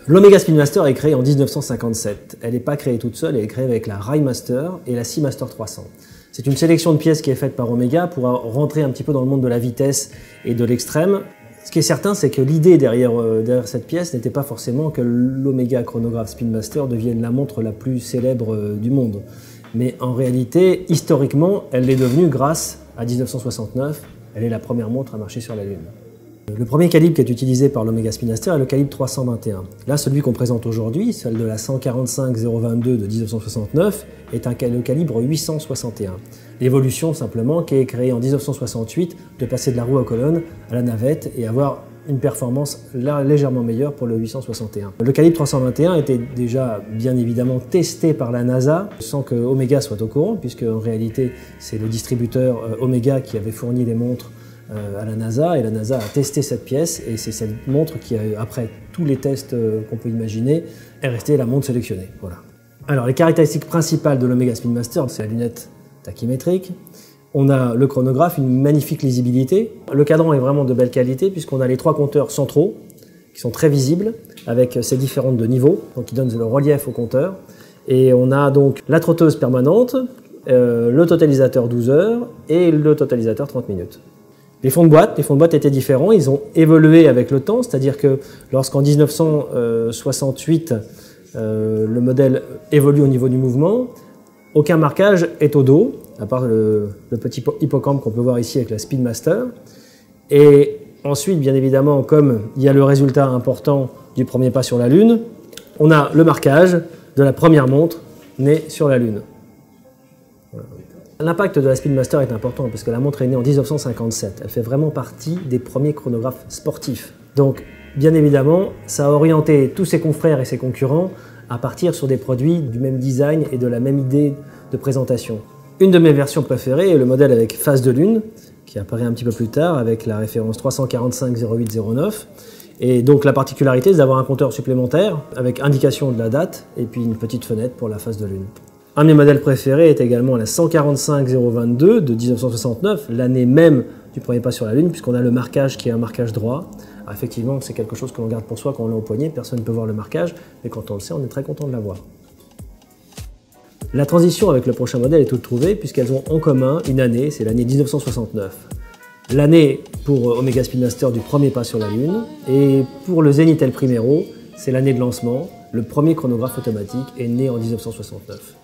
L'Omega Speedmaster est créée en 1957. Elle n'est pas créée toute seule, elle est créée avec la Rymaster et la Seamaster 300. C'est une sélection de pièces qui est faite par Omega pour rentrer un petit peu dans le monde de la vitesse et de l'extrême. Ce qui est certain, c'est que l'idée derrière cette pièce n'était pas forcément que l'Omega Chronograph Speedmaster devienne la montre la plus célèbre du monde. Mais en réalité, historiquement, elle l'est devenue grâce à 1969. Elle est la première montre à marcher sur la Lune. Le premier calibre qui est utilisé par l'Omega Speedmaster est le calibre 321. Là, celui qu'on présente aujourd'hui, celle de la 145-022 de 1969, est le calibre 861. L'évolution, simplement, qui est créée en 1968, de passer de la roue à colonne à la navette et avoir une performance légèrement meilleure pour le 861. Le calibre 321 était déjà bien évidemment testé par la NASA sans que Omega soit au courant, puisque en réalité c'est le distributeur Omega qui avait fourni les montres à la NASA, et la NASA a testé cette pièce, et c'est cette montre qui, après tous les tests qu'on peut imaginer, est restée la montre sélectionnée. Voilà. Alors les caractéristiques principales de l'Omega Speedmaster, c'est la lunette tachymétrique. On a le chronographe, une magnifique lisibilité. Le cadran est vraiment de belle qualité puisqu'on a les 3 compteurs centraux qui sont très visibles avec ces différentes de niveaux, donc qui donnent le relief au compteur. Et on a donc la trotteuse permanente, le totalisateur 12 heures et le totalisateur 30 minutes. Les fonds de boîte étaient différents, ils ont évolué avec le temps, c'est-à-dire que lorsqu'en 1968, le modèle évolue au niveau du mouvement, aucun marquage est au dos, à part le petit hippocampe qu'on peut voir ici avec la Speedmaster. Et ensuite, bien évidemment, comme il y a le résultat important du premier pas sur la Lune, on a le marquage de la première montre née sur la Lune. Voilà. L'impact de la Speedmaster est important parce que la montre est née en 1957. Elle fait vraiment partie des premiers chronographes sportifs. Donc, bien évidemment, ça a orienté tous ses confrères et ses concurrents à partir sur des produits du même design et de la même idée de présentation. Une de mes versions préférées est le modèle avec phase de lune, qui apparaît un petit peu plus tard avec la référence 345-0809. Et donc la particularité, c'est d'avoir un compteur supplémentaire avec indication de la date et puis une petite fenêtre pour la phase de lune. Un de mes modèles préférés est également la 145-022 de 1969, l'année même du premier pas sur la Lune, puisqu'on a le marquage qui est un marquage droit. Alors effectivement, c'est quelque chose que l'on garde pour soi quand on l'a au poignet, personne ne peut voir le marquage, mais quand on le sait, on est très content de l'avoir. La transition avec le prochain modèle est toute trouvée, puisqu'elles ont en commun une année, c'est l'année 1969. L'année pour Omega Speedmaster du premier pas sur la Lune, et pour le Zenith El Primero, c'est l'année de lancement. Le premier chronographe automatique est né en 1969.